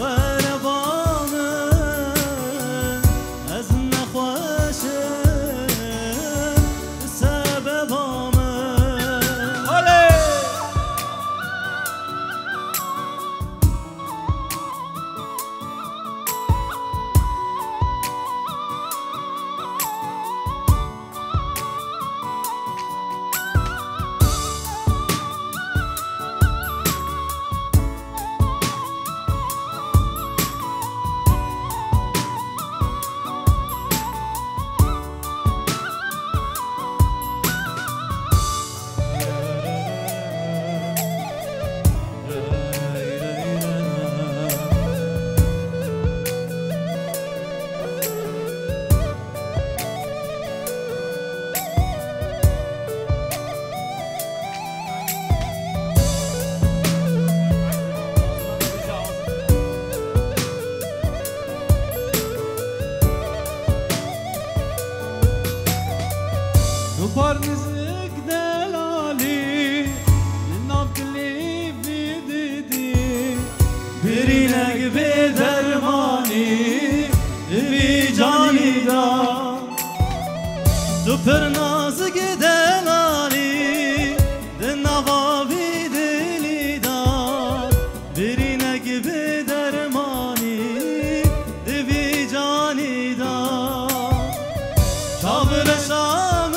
What برینک به درمانی بی جانی دا تو پر نازک دلالی ده نواوی دلی دا برینک به درمانی بی جانی دا چاور شام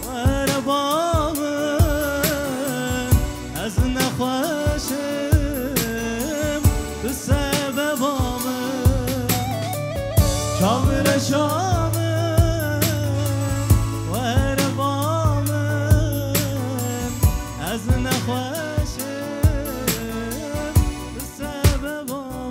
و ربام از نخواشم به سببام چاور شام و ربام از نخواشم به سببام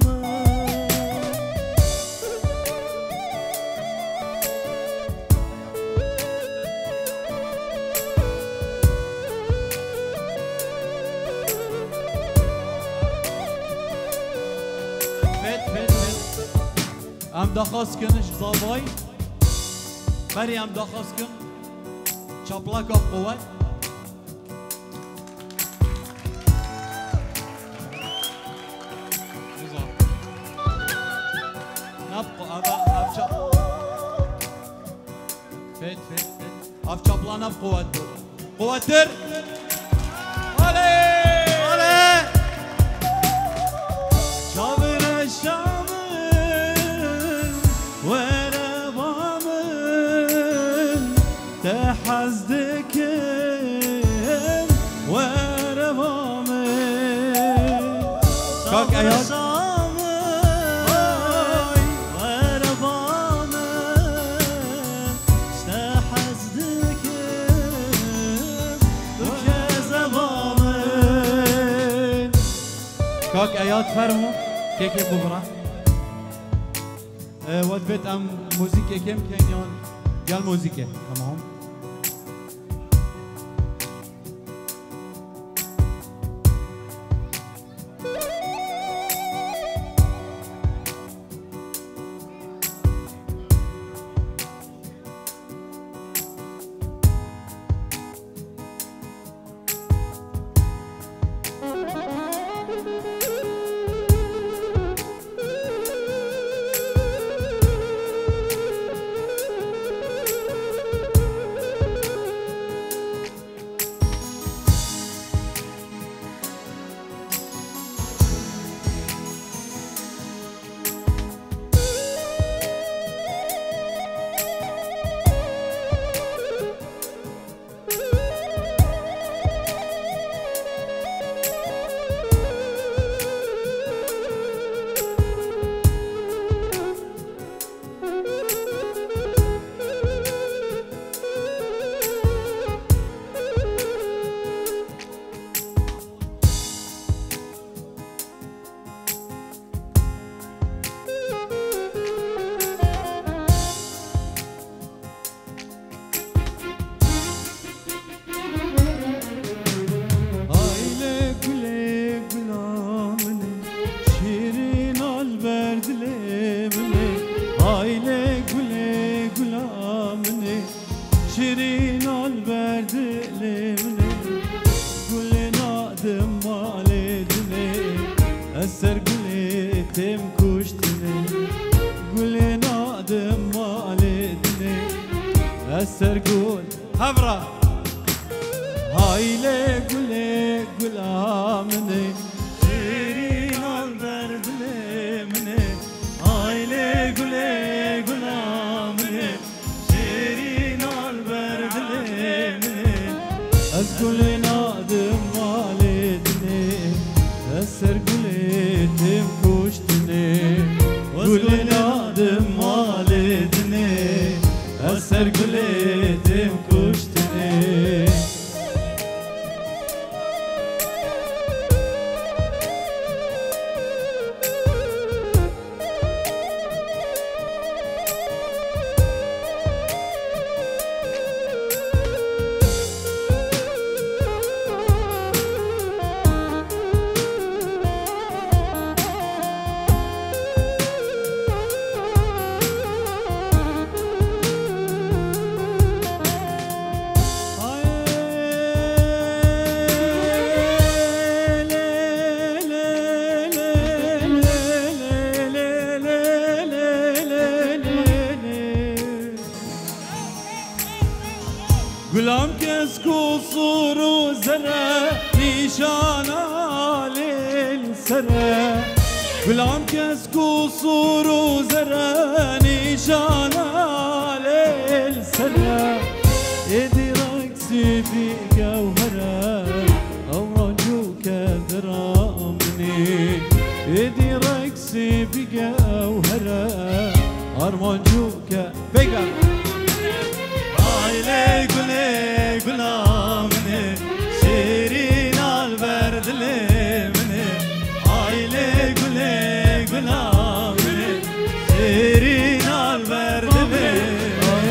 ام دخواست کنش زابای بری ام دخواست کن چپلاک آب قوت نبقى فت اف چپلا نب قوت قوت در آله آله چاور شام و ربام تحزدکم و ربام کاک ایاد کاک ایاد فرمو که ببرا ود بيت ام موسيقى كم كان يال موسيقى تمام السرقول هبرة هاي لي قول آمني شيرين البرد مني هاي لي قول آمني شيرين البرد مني أزقول نادم والدني السرقول تم كشتني قول نادم والدني السرقول تم كشتني نشانا للسرى بلعم كسكو صور وزرى نشانا للسرى ايدي رقصي في جوهرة أرجوك ترامني ايدي رقصي في جوهرة أرجوك فيجر Aile güle gülamne şirin alberd lemne Aile güle gülamne şirin alberd lemne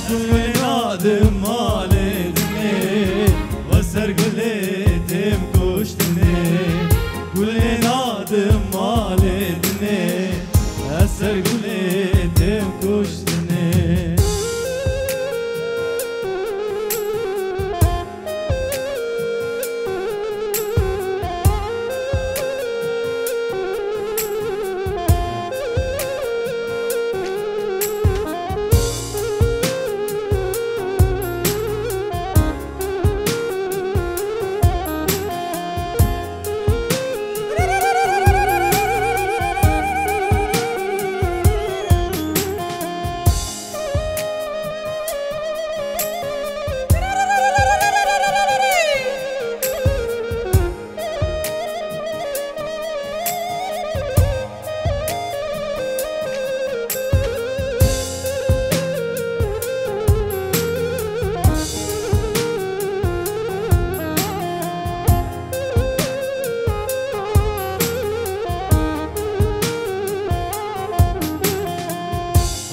Gülün adım aledine Vasar gületim kuştine Gülün adım aledine Vasar gületim kuştine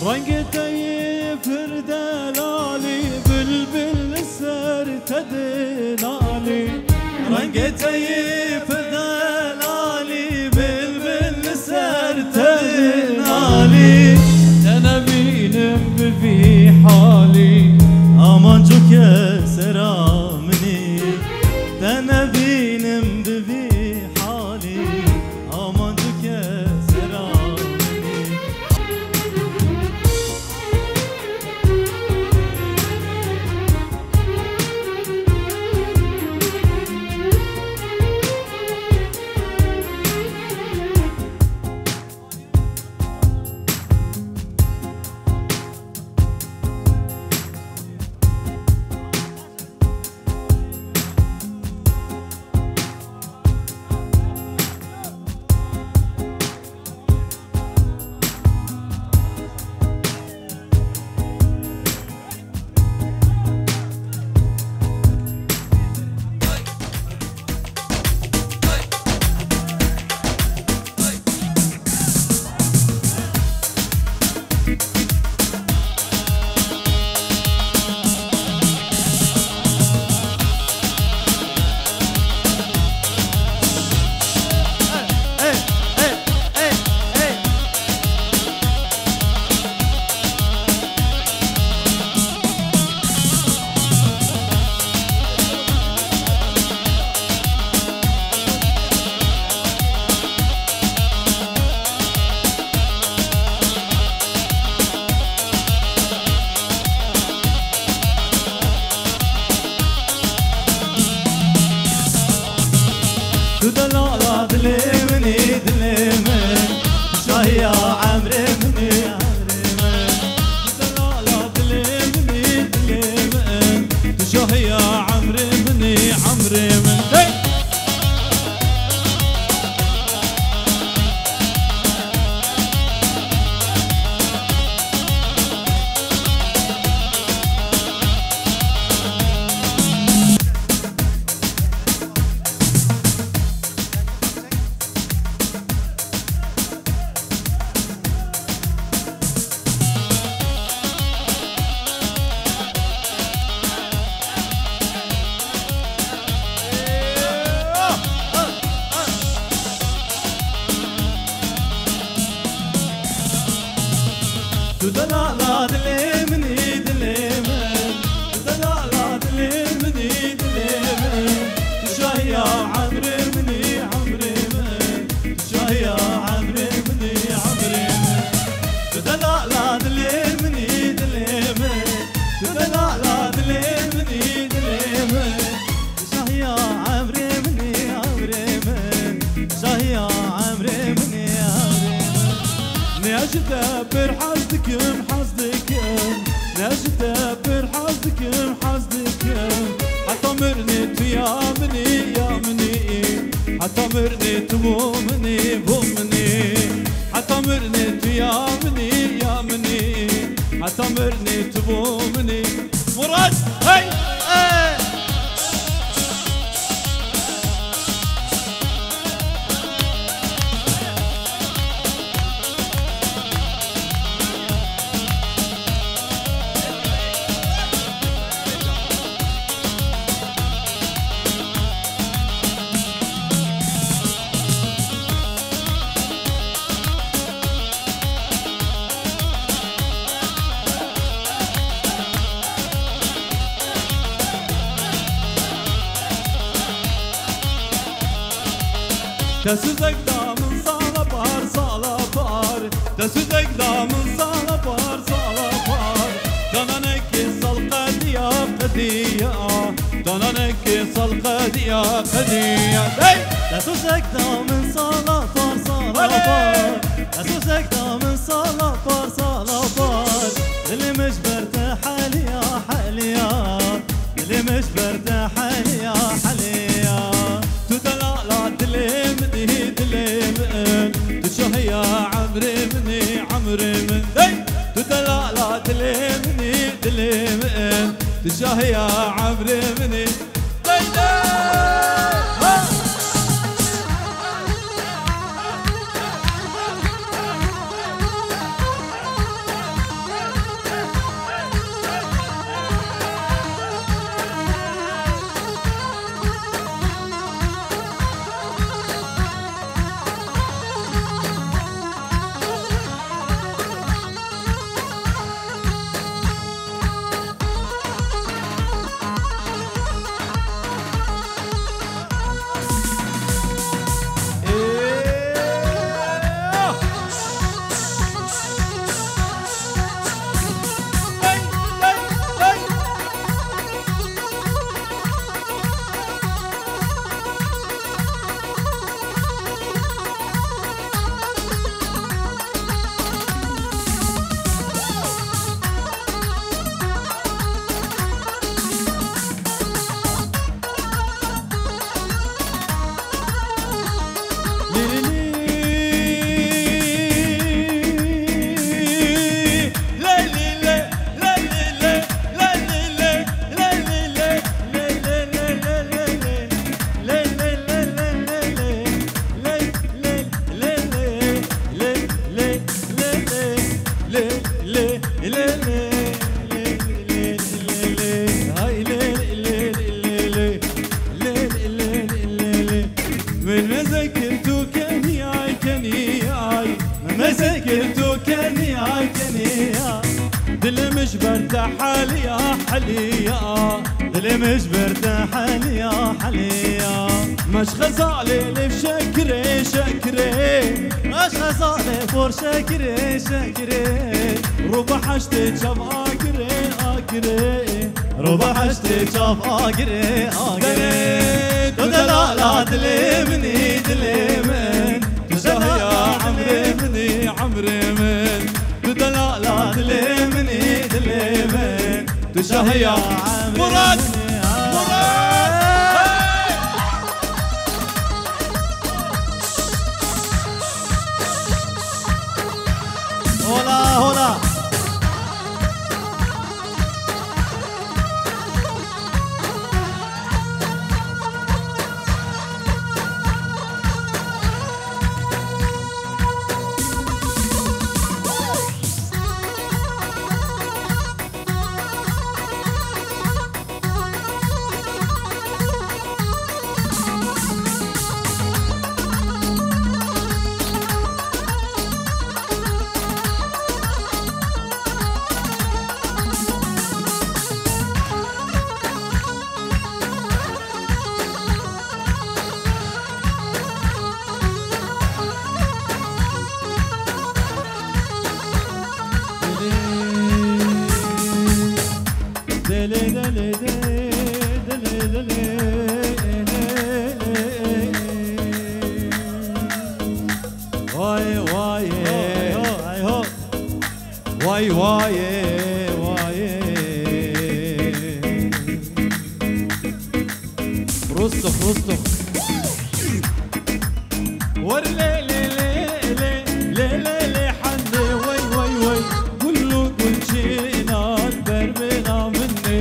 رنگتای فردلالی بلبل سر تدلالی رنگتای فردلالی بلبل سر تدلالی تنبینم بفی حالی aman çok seramni تنبینم بفی حالی aman çok seramni دلالات دلمني دلمن شاهي يا عمري مني عمري من دلالات دلمني دلمن شاهي يا عمري مني عمري من دلالات دلمني دلمن دلالات دلمني دلمن شاهي يا عمري مني عمري من شاهي يا عمري مني عمري من دلالات دلمني دلمن دلالات دلمني دلمن شاهي يا عمري نجدبر حزدكم حزدكم نجدبر حزدكم حزدكم حتى مرنت يا مني يا مني حتى مرنت بو مني بو مني حتى مرنت يا مني يا مني حتى مرنت بو مني مراد هاي Tesüzek damın sala par sala par Tesüzek damın sala par sala par Dananeki sal qadiya qadiya Dananeki sal qadiya qadiya Tesüzek damın sala par sala par Tesüzek damın sala par sala par Dili mecberte haliya haliya Dili mecberte haliya haliya تدلع دلي مني دلي من تشوه يا عمري مني عمري من تدلع دلي مني دلي من تشوه يا عمري مني دل مش برتاح ليا حليا دل مش برتاح ليا حليا مش غزالي لي بشكري شكري مش غزالي فور شكري شكري ربع حشتي شاف اقري اقري ربع حشتي شاف اقري اقري دلالا دلي مني دلي من تشوه يا عمري مني عمري من دلالا دلي مني دلي من تشوه يا عمري مراد هولا هولا واي واي هاي هو واي واي واي رستخ رستخ ورلي لي لي لي لي لي لي حني وي وي وي كله كل شي نار بربنا مني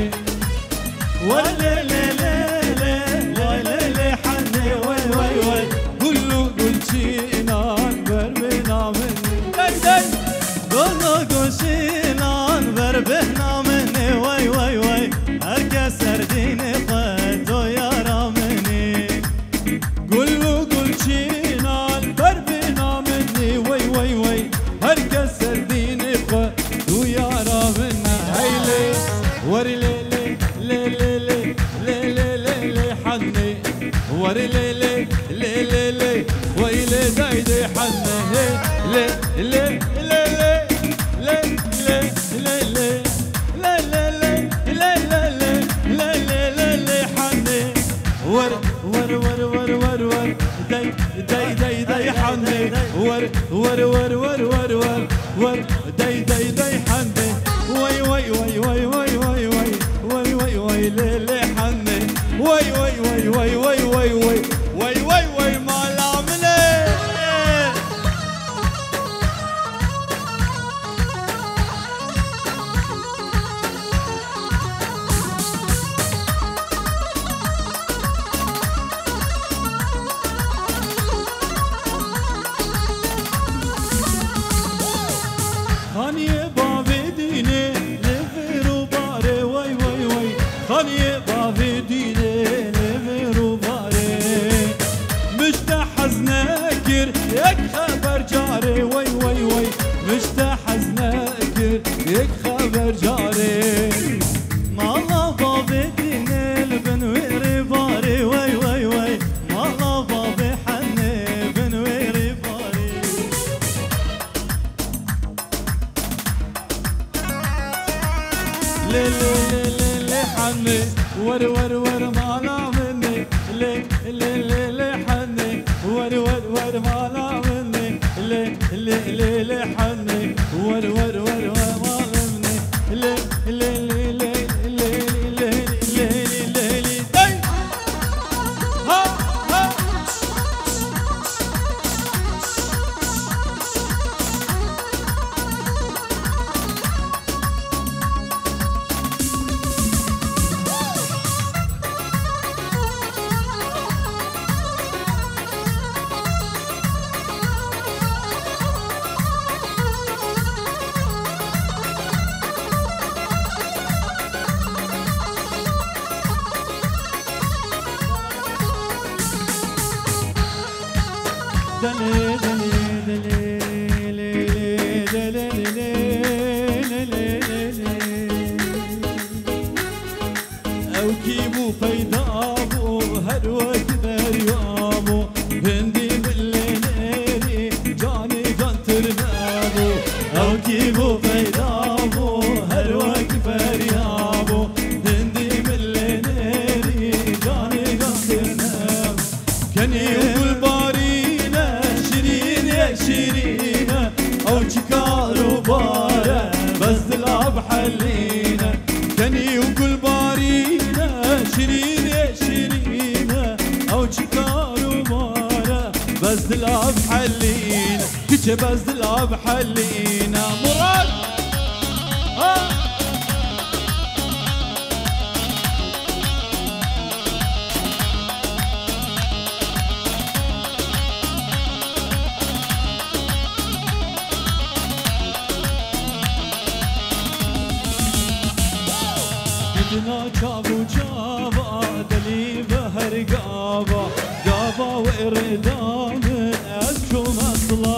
ورلي لي لي لي لي لي حني وي وي وي كله كل شي نار بربنا مني كله كل شي نار بربنا مني وي وي وي هركا سرديني قدو يا رامني كله كل شي نار بربنا مني وي وي وي هركا سرديني قدو يا رامنا هيلي وري لي لي لي لي لي لي لي لي حني وري لي لي لي لي لي ويلي دايدي حني لي لي لي لي لي لي لي لي ور ور ور ور ور ور داي داي داي داي حني ور ور ور ور ور ور ور داي داي داي حني وي وي وي وي وي وي وي وي وي وي لي لي حني وي وي وي وي وي وي وي وي وي وي ما لامني خاني بابي ديني لفيرو باري وي وي وي خاني بابي ديني لفيرو باري مشتحز ناكر يك خبر جاري وي وي وي مشتحز ناكر يك خبر جاري مالا بابي ديني لبنويري باري وي وي وي مالا بابي حني بنويري باري لي لي لي لي حني ور ور ور مالا مني لي لي لي لي حني ور ور ور مالا مني لي لي لي لي حني ور ور ور مالا مني لي لي لي لي لي لي لي لي لي ها ها دلي دلي دلي دلي او كيبو فيدابو هر وقت بريامو هندي بالليل جاني قنتر نامو او كيبو فيدابو هر وقت بريامو هندي بالليل جاني قنتر نامو كان يقول بارينا شيرين يا شيرينة او شكارو بارة بس تلعب حلينا كان يقول بارينا شيرين يا شيرينة او شكارو بارة بس تلعب حلينا كيش بس تلعب حلينا مراد بدنا جابو جابا دلي بهر قابا قابا وإردام أسكو مصلا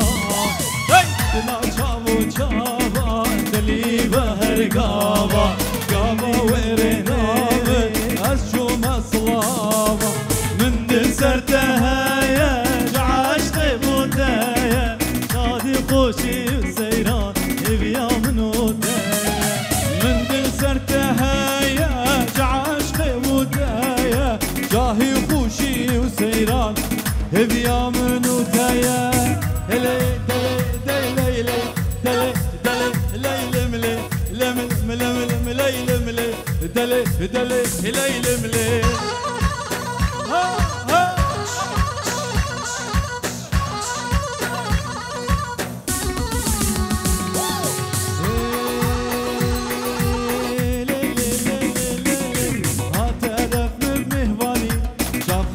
بدنا جابو جابا دلي بهر قابا قابا وإردام أسكو مصلا من سرتها يا عشق بودايا نادي خوشي وسيران بيا منودايا من سرتها يا عشق بودايا جاهي خوشي وسيران بيا منودايا دلي هليل ملي ها ها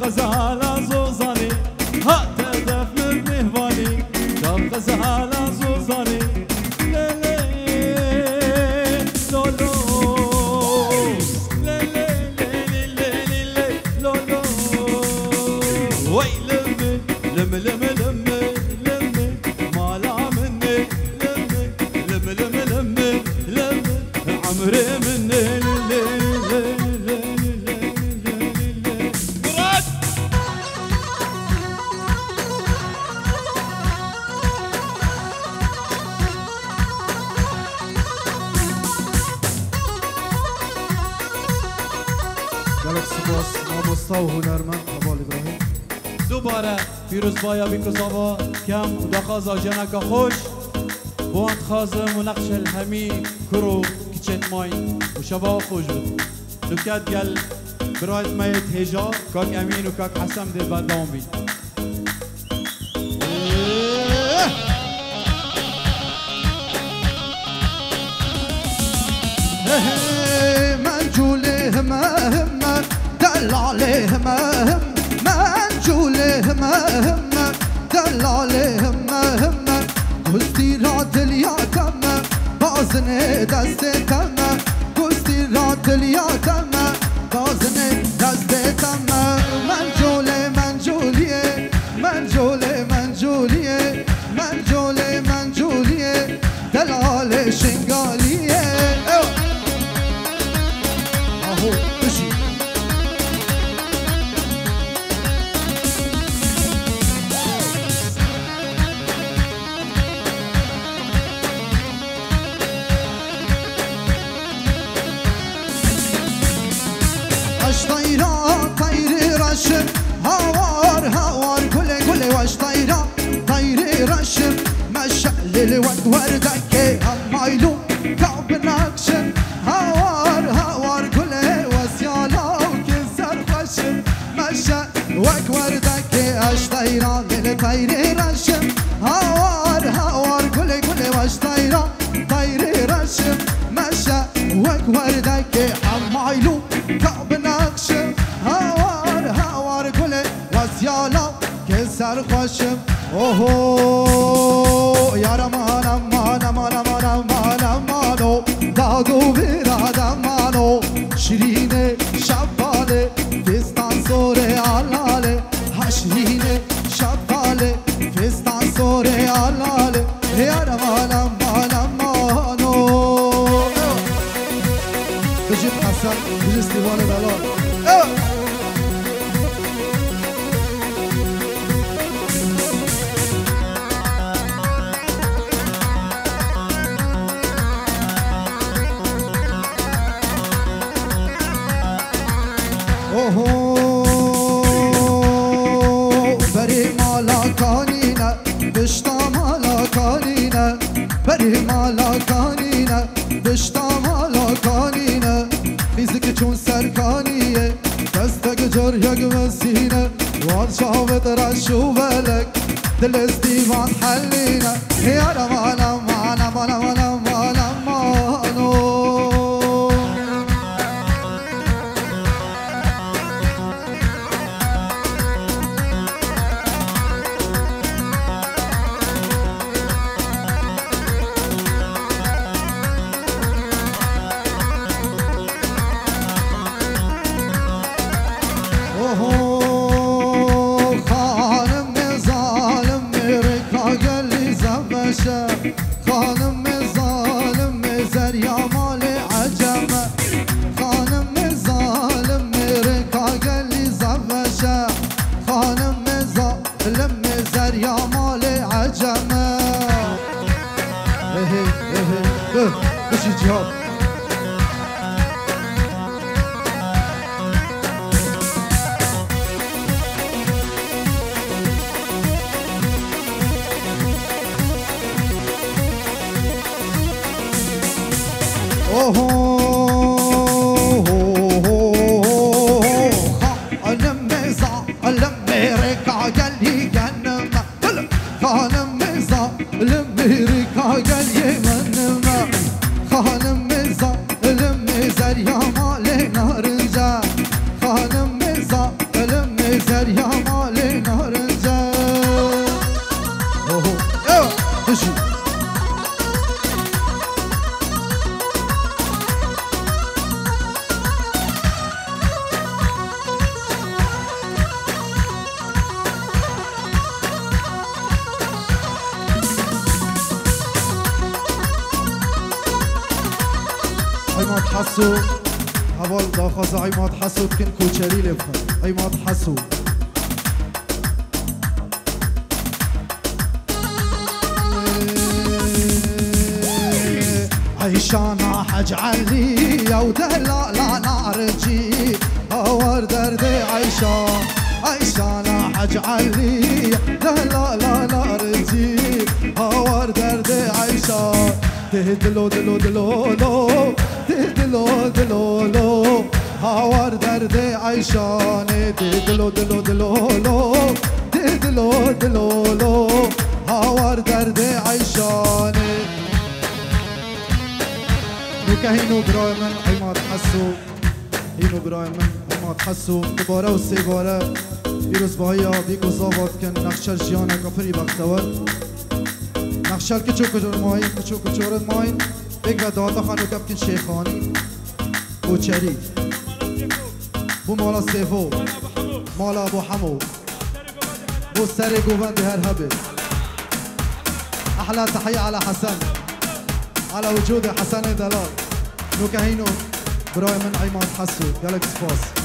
غزالة زوزاني ها تدف من مهواني شاف غزالة زوزاني ليلي لولو ليلي ليلي ليلي لولو وي لمي لمي لمي لمي لمي مالا مني لمي لمي لمي لمي لمي عمري مني ليلي مامۆستا و هونەرمەند هەواڵ ئیبراهیم دووبارە پیرۆزبایە بیکۆزاوە کەم و دەخوازە ژێنەکە خۆش بۆ ئەندخوازم و نەقشە هەمی کوڕ و کچێن مای و شەبا خۆش بوو نوکات گەل برایت مەیت هێژا کاک ئەمین و کاک حەسەم دێ بەردەوام بیت منجوله ما همه دل عليه ما هم منجوله ما همه دل عليه ما همه گستی را دل یادمه بازنه دست تمه گستی را دل یادمه بازنه دست تمه منجوله منجولیه منجوله منجولیه منجوله منجولیه دلال شنگالیه هوار هوار كله كله واش طايرة طايرة رشم مشعل الوقت وردك همايلو كعب ناكشن هوار هوار كله وسيالا وكسر خشم مشعل الوقت وردك اش طايرة كله طايرة رشم هوار هوار كله كله واش طايرة طايرة رشم مشعل الوقت وردك همايلو كعب ناكشن هوار هوار كله وسيالا كسر خشم اوهو يا رمان امان امان امان امان امانو دادو برادم مانو شیرین شباله فستان سوره آلاله شیرین شباله فستان سوره آلاله يا رمان امان امانو بجيب حسن بجيب استيوان دلال بری مالا کانینه بشتا مالا کانینه بری مالا کانینه بشتا مالا کانینه فیزیک چون سرکانیه دستک جر یک وسینه وان شاوت رشو بلک دل استیوان حلینه یا رمان امان امان امان امان امانو خانم ظالم زریا مال عجمه خانم ظالم رکا گلی زبشه خانم ظالم زریا مال عجمه بشی جهاد خانم ظالم میریکا گل یمنم خانم ظالم زریا مال نارنجا خانم ظالم زریا مال نارنجا دشی عماد حسو اول داخل عماد حسو بكن كوتشري لفخر عماد حسو عيشانا حج علي يا ودلال نارجي اور درد عيشانا حج علي دلال نارجي اور درد عيشا دلو دلو دلو دلو دلو دلو دلو هاور درد عيشاني دلو دلو دلو دلو دلو دلو دلو هاور درد عيشاني نوكهينو براي من عماد حسو هينو براي من عماد حسو دوباره و سه باره پیروز بایا بیگو زاباد کن نقشل جیانا کفری بختور نقشل کچو کجور ماین کچو کجورت ماین بگو دادا خانو کب کن شیخانی بوچری بو مالا سیفو مالا ابو حمو بو سر گوبند هر هبه احلى تحية على حسن على وجود حسن دلال نوكهينو براي من عماد حسو جالكس باس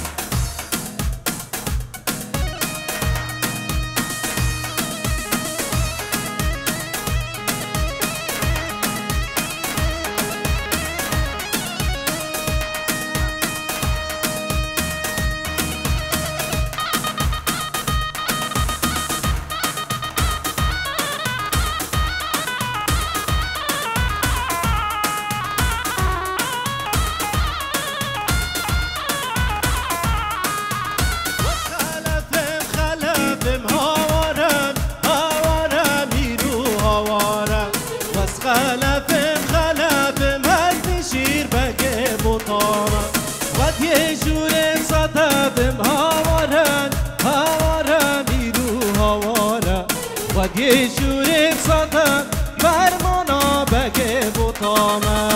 يشوري بصدق برمانا بقى بطامة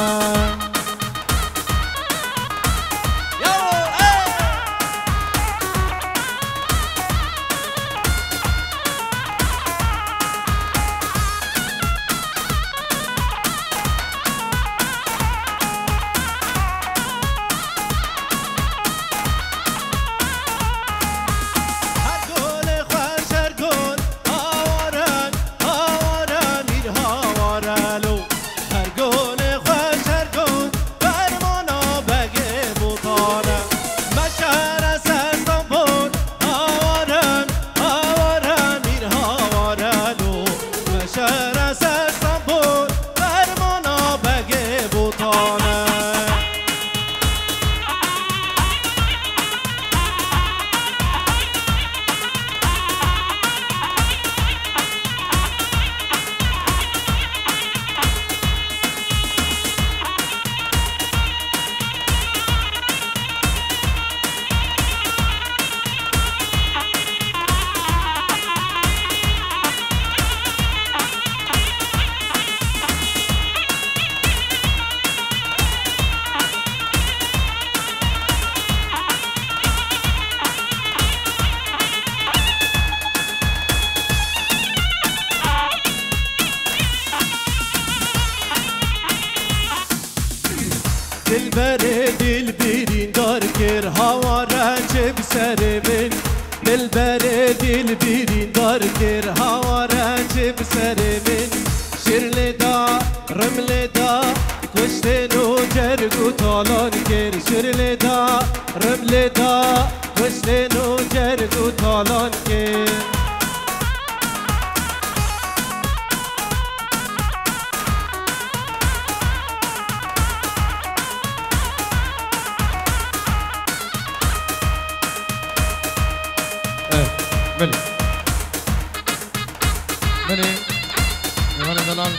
دلبرد البرین دار کر هوا رنج بسر من دلبرد البرین دار کر هوا رنج بسر من شرل دا رمل دا کشت نو جرگو تالان کر شرل دا رمل دا کشت نو جرگو تالان کر بله ایوان دلال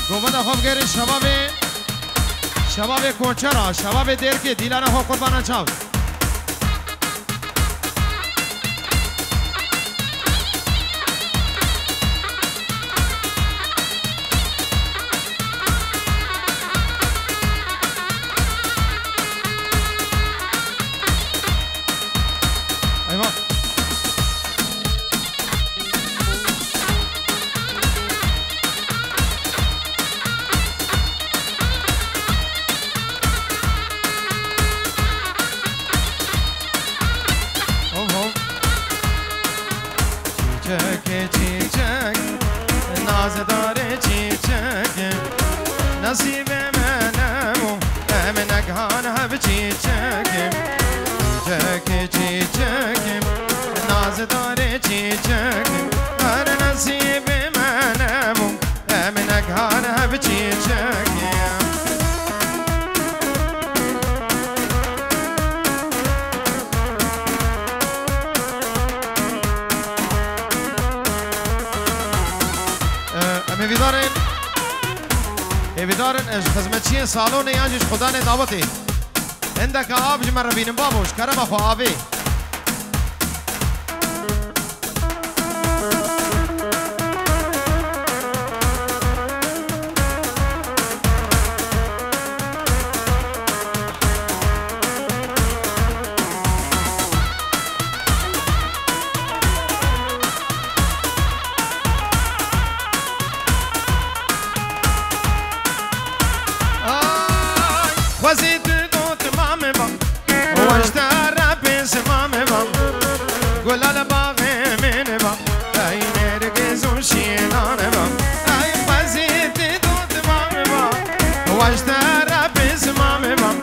گوبند خواب گیری شباب کوچرا شباب دیر که دیلانه ها قربانه چاو نصیب منمو امنک هانه بچی چکم چی چکم ناز داره چی چکم هر نصیب منمو امنک هانه بچی چکم ایویدارن خدمتچی سالون یانجش خدا نه دعوتی عندك آب جمر بینم بابوش کرم خو آبی وزید دوت مام بام واشتر پیش مام بام گلال باغ من بام ای نرگز و شینان بام ای وزید دوت مام بام واشتر پیش مام بام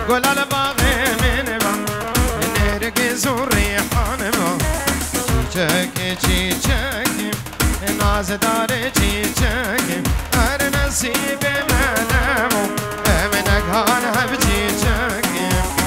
گلال باغ من بام نرگز و ریحان بام چی چکی ناز داره چی چکی هر نصیب منمو هانه بچی چکیم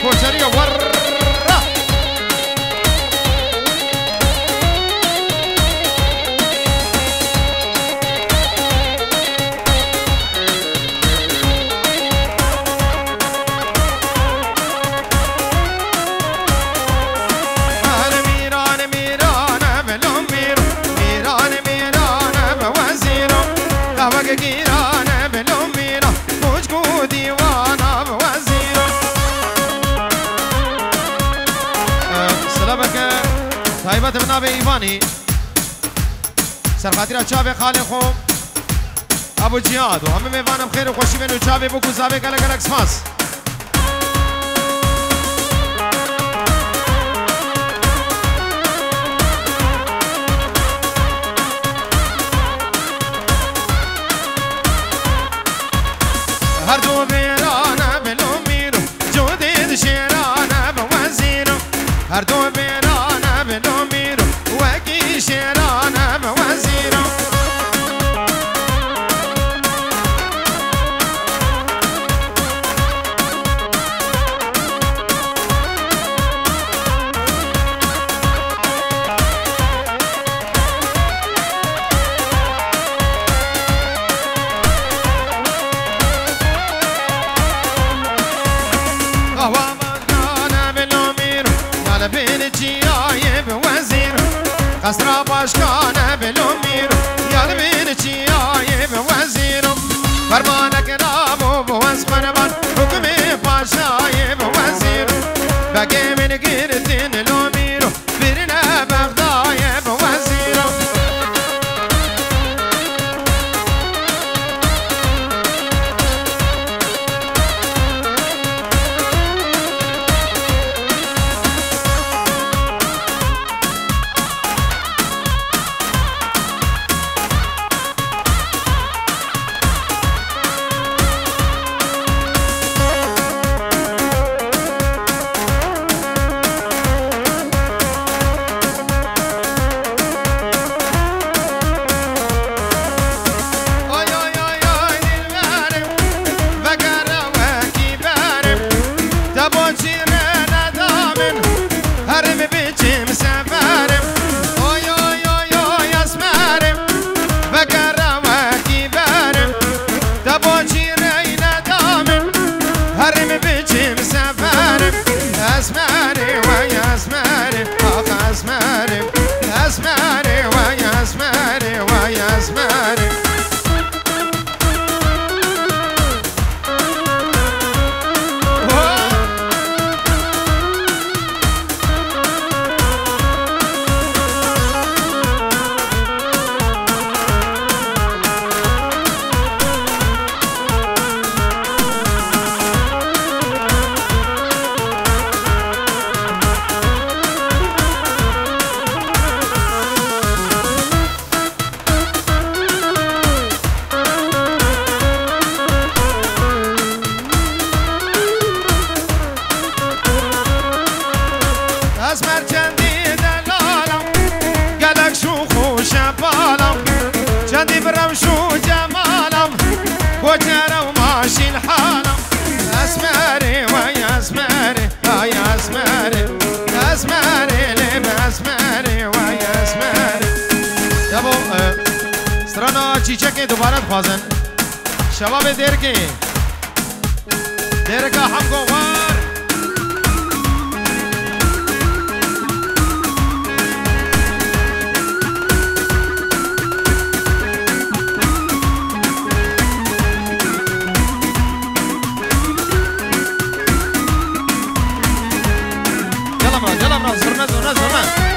کوچریا ور جناب ایوانی سرخاطر چاوه خالی خوب ابو جیاد و همه میوانم خیر و خوشی بینو چاوه بکو زاوه گلک گلک سپاس هر دو بیرانه بلو میرو جودید شیرانه بوزیرو هر دو بیرانه بلو میرو وکی شیرانه بوزیرو قصر باشکانه بلومیر یال بین چیای به وزیرم فرمانک رابو بوز خنبان حکم پاشای به وزیرم بگه من گردین لومیرو برنه بغدای به وزیرم چیچه دوباره خوازن شباب دیر که هم گوار جلم را زرمه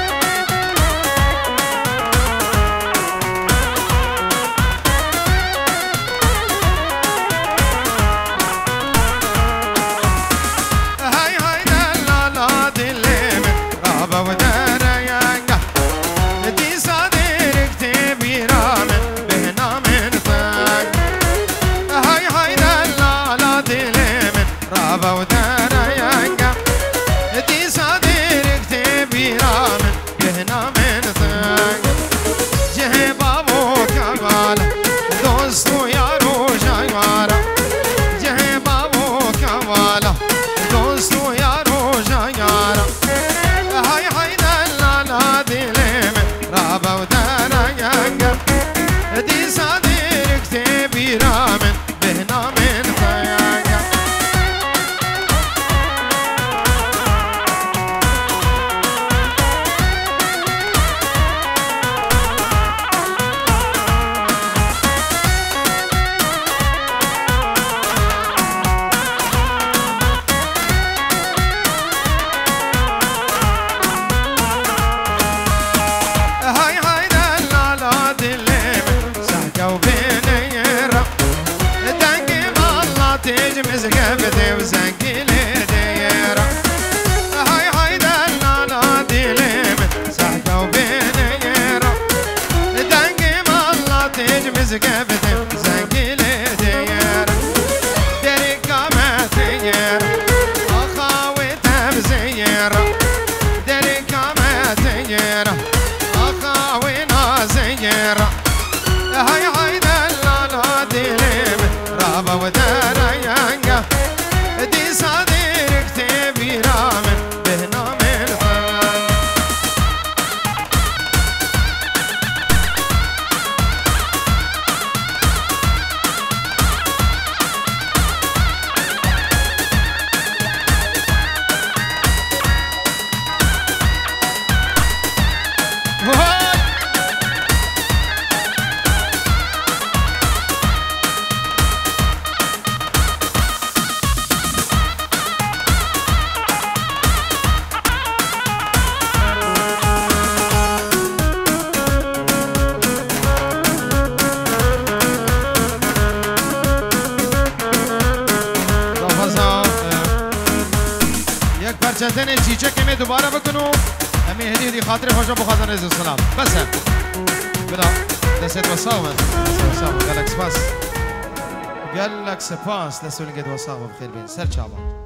زقفتم زنقي لدير ديري قامت دير أخاوي تبزير ديري قامت دير أخاوي نازير هاي هاي دلالا ديرم رابا ودارا ينقا دي صدير كتبي رامن بهنا من خان چتن چیچه که می دوباره بکنو امی هدیه دی خاطر خوشا بخاطر رزو سلام بس هم بلا دست وصاوة گلک سپاس گلک سپاس دستو لنگید وصاوة بخیر بین سر چابا